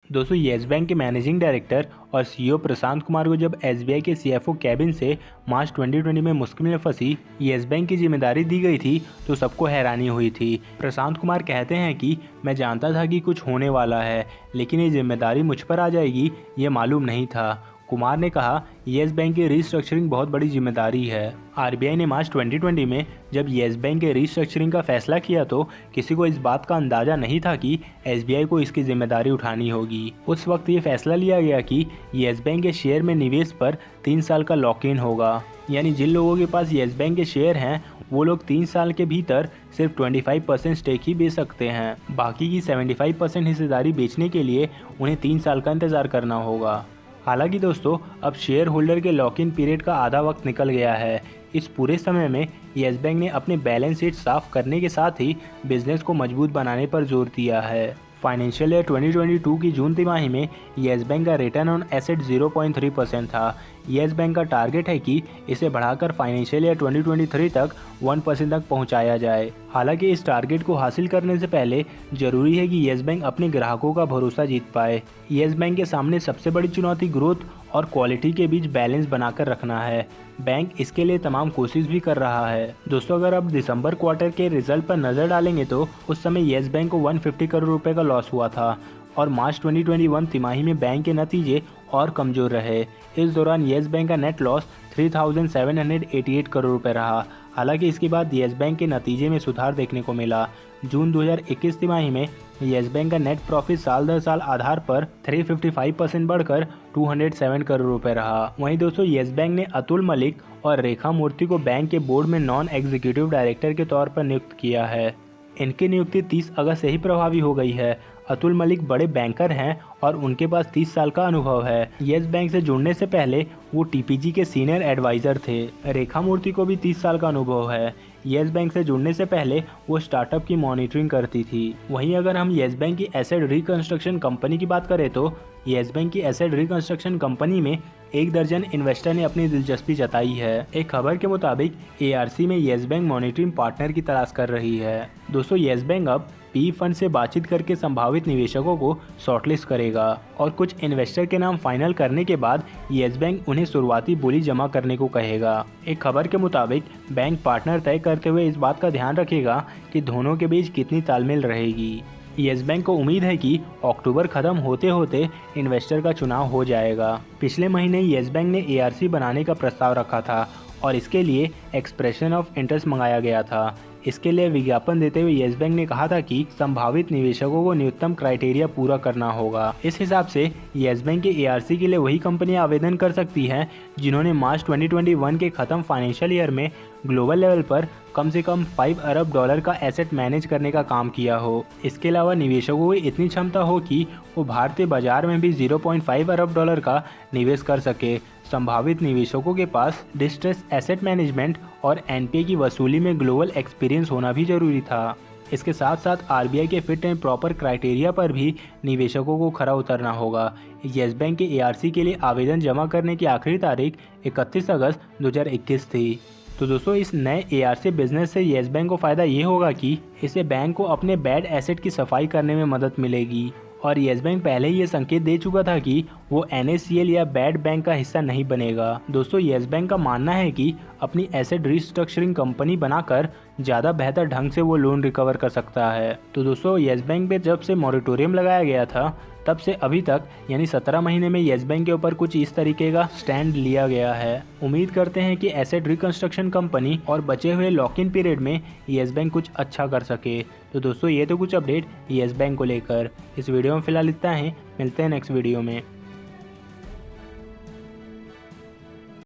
दोस्तों yes bank के managing director और सीईओ प्रशांत कुमार को जब एसबीआई के सीएफओ कैबिन से मार्च 2020 में मुश्किल में फंसी येस बैंक की जिम्मेदारी दी गई थी तो सबको हैरानी हुई थी। प्रशांत कुमार कहते हैं कि मैं जानता था कि कुछ होने वाला है, लेकिन ये जिम्मेदारी मुझ पर आ जाएगी ये मालूम नहीं था। कुमार ने कहा येस बैंक की रीस्ट्रक्चरिंग बहुत बड़ी जिम्मेदारी है। आरबीआई ने मार्च 2020 में जब येस बैंक के रीस्ट्रक्चरिंग का फैसला किया तो किसी को इस बात का अंदाजा नहीं था कि एसबीआई को इसकी जिम्मेदारी उठानी होगी। उस वक्त ये फैसला लिया गया कि येस बैंक के शेयर में निवेश पर 3 साल का लॉक इन होगा, यानी जिन लोगों के पास येस बैंक के शेयर हैं वो लोग 3 साल के भीतर सिर्फ 25% स्टेक ही बेच सकते हैं। बाकी की 75% हिस्सेदारी बेचने के लिए उन्हें 3 साल का इंतजार करना होगा। हालांकि दोस्तों अब शेयर होल्डर के लॉक इन पीरियड का आधा वक्त निकल गया है। इस पूरे समय में येस बैंक ने अपने बैलेंस शीट साफ करने के साथ ही बिजनेस को मजबूत बनाने पर जोर दिया है। फाइनेंशियल ईयर 2022 की जून तिमाही में येस बैंक का रिटर्न ऑन एसेट 0.3% था। येस बैंक का टारगेट है कि इसे बढ़ाकर फाइनेंशियल ईयर 2023 तक 1% तक पहुंचाया जाए। हालांकि इस टारगेट को हासिल करने से पहले जरूरी है कि येस बैंक अपने ग्राहकों का भरोसा जीत पाए। येस बैंक के सामने सबसे बड़ी चुनौती ग्रोथ और क्वालिटी के बीच बैलेंस बनाकर रखना है। बैंक इसके लिए तमाम कोशिश भी कर रहा है। दोस्तों अगर अब दिसंबर क्वार्टर के रिजल्ट पर नजर डालेंगे तो उस समय येस बैंक को 150 करोड़ रुपए का लॉस हुआ था और मार्च 2021 तिमाही में बैंक के नतीजे और कमजोर रहे। इस दौरान येस बैंक का नेट लॉस 3,788 करोड़ रुपए रहा। हालांकि इसके बाद येस बैंक के नतीजे में सुधार देखने को मिला। जून 2021 तिमाही में येस बैंक का नेट प्रॉफिट साल दर साल आधार पर 355% बढ़कर 207 करोड़ रुपए रहा। वहीं दोस्तों येस बैंक ने अतुल मलिक और रेखा मूर्ति को बैंक के बोर्ड में नॉन एग्जीक्यूटिव डायरेक्टर के तौर पर नियुक्त किया है। इनकी नियुक्ति 30 अगस्त से ही प्रभावी हो गई है। अतुल मलिक बड़े बैंकर हैं और उनके पास 30 साल का अनुभव है। येस बैंक से जुड़ने से पहले वो टीपीजी के सीनियर एडवाइजर थे। रेखा मूर्ति को भी 30 साल का अनुभव है। येस बैंक से जुड़ने से पहले वो स्टार्टअप की मॉनिटरिंग करती थी। वहीं अगर हम येस बैंक की एसेट रिकंस्ट्रक्शन कंपनी की बात करें तो येस बैंक की एसेट रिकंस्ट्रक्शन कंपनी में 1 दर्जन इन्वेस्टर ने अपनी दिलचस्पी जताई है। एक खबर के मुताबिक एआरसी में येस बैंक मॉनिटरिंग पार्टनर की तलाश कर रही है। दोस्तों येस बैंक अब पी फंड से बातचीत करके संभावित निवेशकों को शॉर्टलिस्ट करेगा और कुछ इन्वेस्टर के नाम फाइनल करने के बाद येस बैंक उन्हें शुरुआती बोली जमा करने को कहेगा। एक खबर के मुताबिक बैंक पार्टनर तय करते हुए इस बात का ध्यान रखेगा कि दोनों के बीच कितनी तालमेल रहेगी। येस बैंक को उम्मीद है कि अक्टूबर खत्म होते होते इन्वेस्टर का चुनाव हो जाएगा। पिछले महीने येस बैंक ने एआरसी बनाने का प्रस्ताव रखा था और इसके लिए एक्सप्रेशन ऑफ इंटरेस्ट मंगाया गया था। इसके लिए विज्ञापन देते हुए येस बैंक ने कहा था कि संभावित निवेशकों को न्यूनतम क्राइटेरिया पूरा करना होगा। इस हिसाब से येस बैंक के एआरसी के लिए वही कंपनियां आवेदन कर सकती हैं जिन्होंने मार्च 2021 के खत्म फाइनेंशियल ईयर में ग्लोबल लेवल पर कम से कम $5 अरब का एसेट मैनेज करने का काम किया हो। इसके अलावा निवेशकों की इतनी क्षमता हो कि वो भारतीय बाजार में भी $0.5 अरब का निवेश कर सके। संभावित निवेशकों के पास डिस्ट्रेस एसेट मैनेजमेंट और एनपीए की वसूली में ग्लोबल एक्सपीरियंस होना भी जरूरी था। इसके साथ साथ आरबीआई के फिट एंड प्रॉपर क्राइटेरिया पर भी निवेशकों को खरा उतरना होगा। येस बैंक के एआरसी के लिए आवेदन जमा करने की आखिरी तारीख 31 अगस्त 2021 थी। तो दोस्तों इस नए एआरसी बिजनेस से येस बैंक को फ़ायदा ये होगा कि इसे बैंक को अपने बैड एसेट की सफाई करने में मदद मिलेगी और येस बैंक पहले ही ये संकेत दे चुका था कि वो NACL या बैड बैंक का हिस्सा नहीं बनेगा। दोस्तों येस बैंक का मानना है कि अपनी एसेट रिस्ट्रक्चरिंग कंपनी बनाकर ज़्यादा बेहतर ढंग से वो लोन रिकवर कर सकता है। तो दोस्तों येस बैंक पे जब से मॉरेटोरियम लगाया गया था तब से अभी तक यानी 17 महीने में येस बैंक के ऊपर कुछ इस तरीके का स्टैंड लिया गया है। उम्मीद करते हैं कि एसेट रिकंस्ट्रक्शन कंपनी और बचे हुए लॉक इन पीरियड में येस बैंक कुछ अच्छा कर सके। तो दोस्तों ये तो कुछ अपडेट येस बैंक को लेकर। इस वीडियो में फिलहाल इतना ही, मिलते हैं नेक्स्ट वीडियो में।